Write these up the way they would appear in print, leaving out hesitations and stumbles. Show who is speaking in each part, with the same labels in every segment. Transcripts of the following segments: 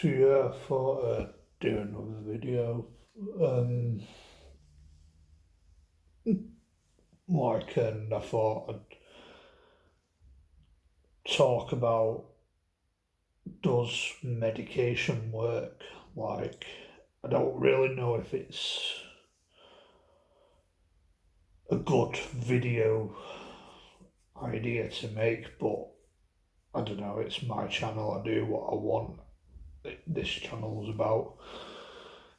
Speaker 1: So yeah, I thought I'd do another video. Um, and I thought I'd talk about, does medication work? Like, I don't really know if it's a good video idea to make, but I don't know. It's my channel. I do what I want. This channel's about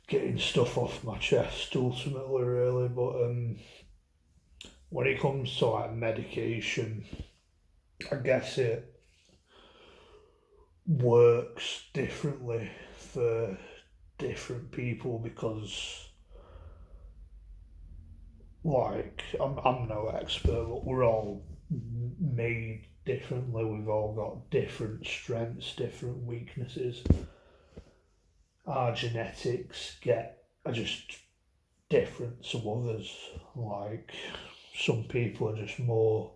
Speaker 1: getting stuff off my chest, ultimately, really. But when it comes to like medication, I guess it works differently for different people because, like, I'm no expert, but we're all made differently. We've all got different strengths, different weaknesses. Our genetics are just different to others. Like, some people are just more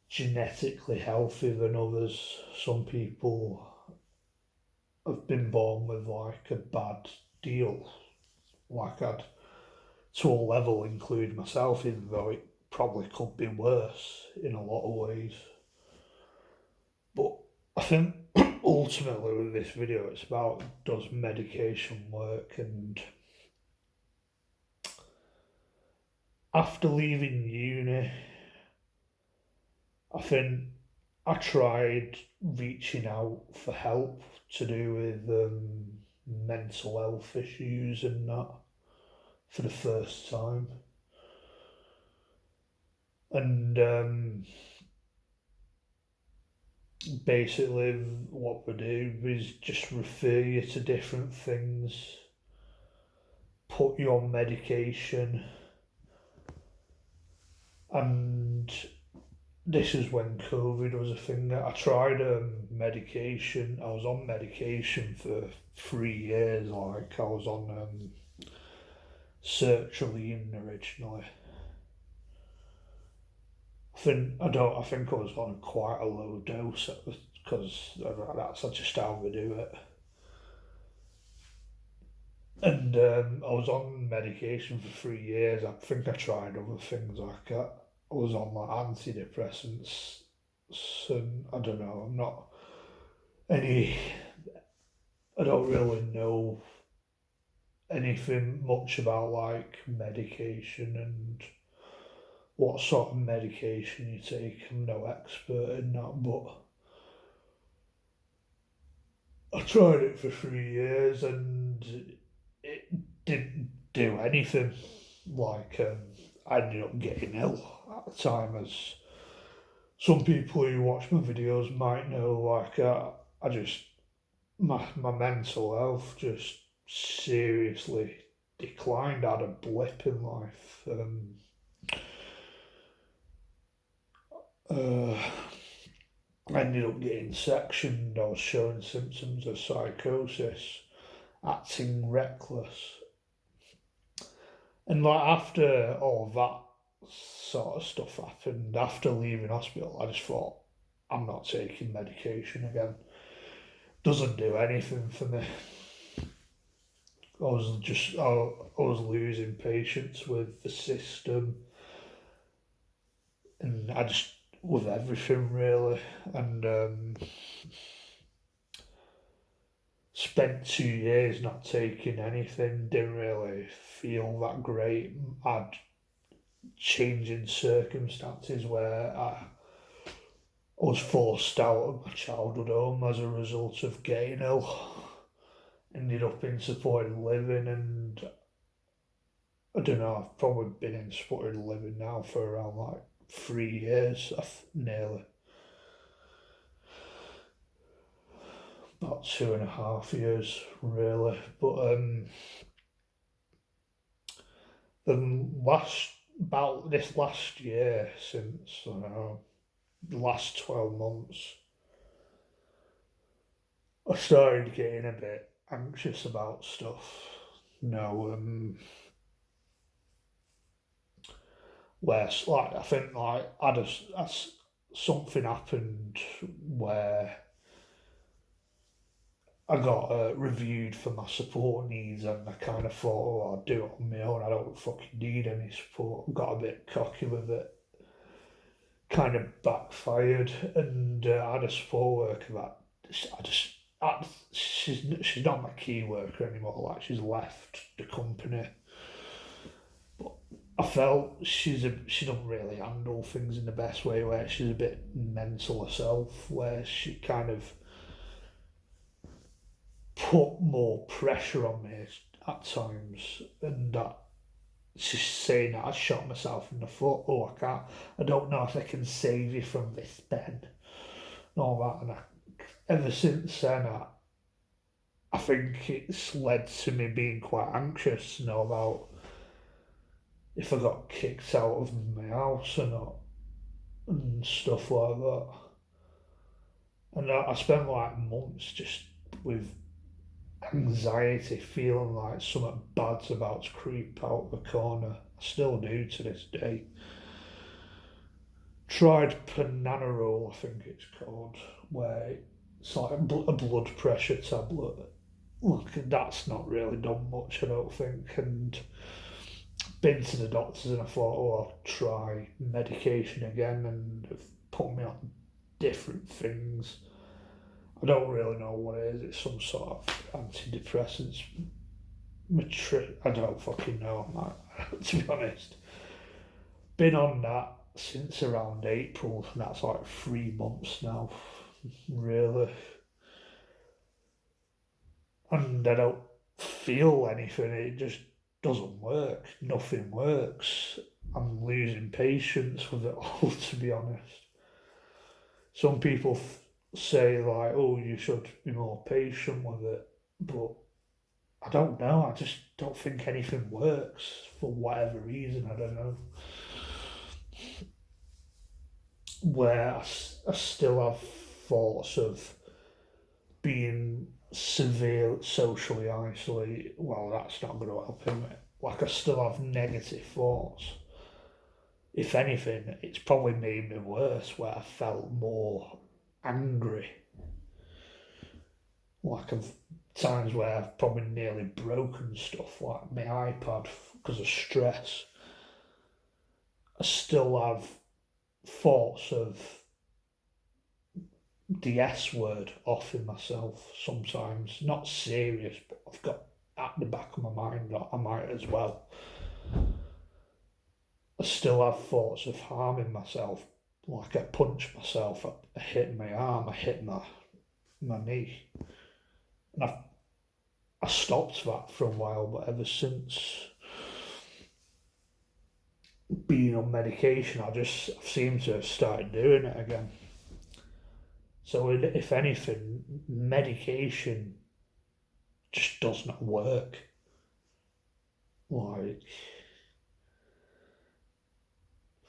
Speaker 1: genetically healthy than others. Some people have been born with like a bad deal. Like, I'd to a level include myself, even though it probably could be worse in a lot of ways. But I think ultimately with this video, it's about, does medication work? And after leaving uni, I think I tried reaching out for help to do with mental health issues and that for the first time. And basically, what we do is just refer you to different things, put you on medication, and this is when COVID was a thing. I tried medication. I was on medication for 3 years. Like, I was on sertraline originally. I think I was on quite a low dose because that's just how we do it. And I was on medication for 3 years. I think I tried other things like that. I was on like antidepressants. So I don't know. I'm not any. I don't really know anything much about like medication and what sort of medication you take. I'm no expert in that, but I tried it for 3 years and it didn't do anything. Like, I ended up getting ill at the time, as some people who watch my videos might know. Like, I just, my mental health just seriously declined. I had a blip in life. Uh, I ended up getting sectioned. I was showing symptoms of psychosis, acting reckless. And like, after all of that sort of stuff happened, after leaving hospital, I just thought, I'm not taking medication again. Doesn't do anything for me. I was losing patience with the system, and I just, with everything really. And spent 2 years not taking anything. Didn't really feel that great. I'd changing circumstances where I was forced out of my childhood home as a result of getting ill. Ended up in supported living, and I don't know, I've probably been in supported living now for around like 3 years, nearly. About 2.5 years, really. But the about this last year, since, I don't know, the last 12 months, I started getting a bit anxious about stuff. No, where like, I think like something happened where I got reviewed for my support needs, and I kind of thought, oh, I'll do it on my own. I don't fucking need any support. Got a bit cocky with it, kind of backfired, and I had a support worker that I just. She's not my key worker anymore. Like, she's left the company, but I felt she don't really handle things in the best way. Where she's a bit mental herself, where she kind of put more pressure on me at times, and that she's saying that I shot myself in the foot. Oh, I can't. I don't know if I can save you from this, Ben. And all that, and ever since then, I think it's led to me being quite anxious, about if I got kicked out of my house or not, and stuff like that. And I spent like months just with anxiety, feeling like something bad's about to creep out the corner. I still do to this day. Tried Pananarol, I think it's called, where it's like a blood pressure tablet. Look, that's not really done much, I don't think. And been to the doctors, and I thought, oh, I'll try medication again, and they've put me on different things. I don't really know what it is. It's some sort of antidepressants. I don't fucking know, man, to be honest. Been on that since around April, and that's like 3 months now, really. And I don't feel anything, it just doesn't work. Nothing works. I'm losing patience with it all, to be honest. Some people say, like, oh, you should be more patient with it, but I don't know. I just don't think anything works for whatever reason. I don't know. Where I still have thoughts of being severe socially isolated. Well, that's not going to help him. Like, I still have negative thoughts. If anything, it's probably made me worse, where I felt more angry. Like, I've times where I've probably nearly broken stuff, like my iPad, because of stress. I still have thoughts of the S word off in myself sometimes. Not serious, but I've got at the back of my mind that I might as well. I still have thoughts of harming myself. Like, I punch myself, I hit my arm, I hit my knee. And I stopped that for a while, but ever since being on medication, I seem to have started doing it again. So, if anything, medication just does not work. Like,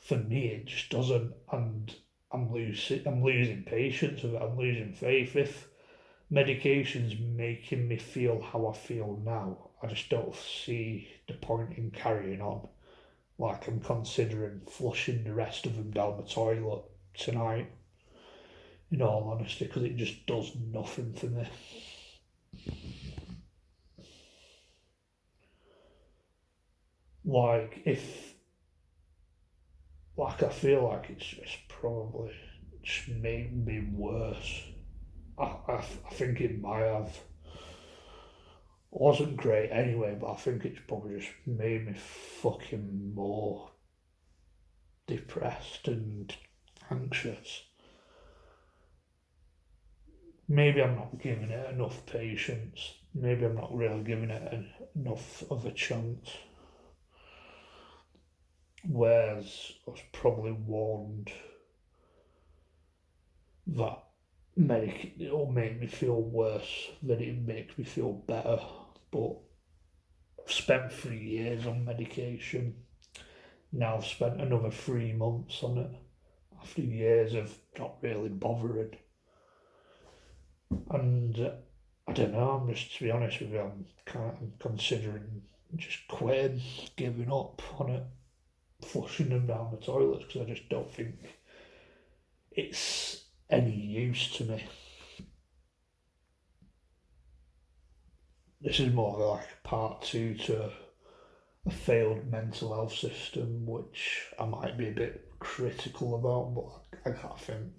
Speaker 1: for me, it just doesn't, and I'm losing patience with it. I'm losing faith. If medication's making me feel how I feel now, I just don't see the point in carrying on. Like, I'm considering flushing the rest of them down the toilet tonight, in all honesty, because it just does nothing for me. Like, I feel like it's just probably just made me worse. I think it might have. Wasn't great anyway, but I think it's probably just made me fucking more depressed and anxious. Maybe I'm not giving it enough patience. Maybe I'm not really giving it enough of a chance. Whereas I was probably warned that it'll make me feel worse than it makes me feel better. But I've spent 3 years on medication. Now I've spent another 3 months on it after years of not really bothering. And I don't know, to be honest with you, I'm considering just quitting, giving up on it, flushing them down the toilets, because I just don't think it's any use to me. this is more of like part two to a failed mental health system, which I might be a bit critical about, but I can't think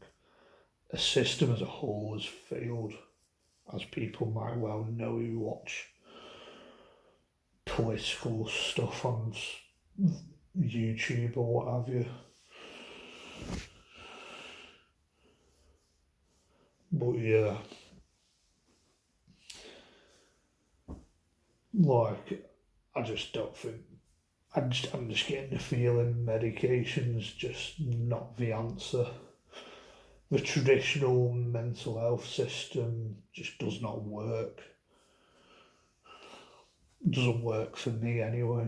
Speaker 1: a system as a whole has failed, as people might well know who watch political stuff on YouTube or what have you. But yeah, like I just don't think. I'm just getting the feeling medication's just not the answer. The traditional mental health system just does not work. It doesn't work for me anyway.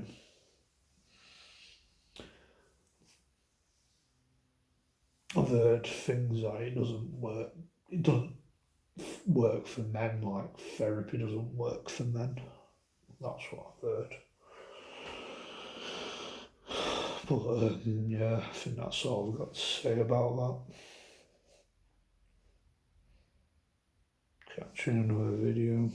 Speaker 1: I've heard things like it doesn't work. It doesn't work for men like therapy doesn't work for men. That's what I've heard. But yeah, I think that's all we've got to say about that. Catch you in another video.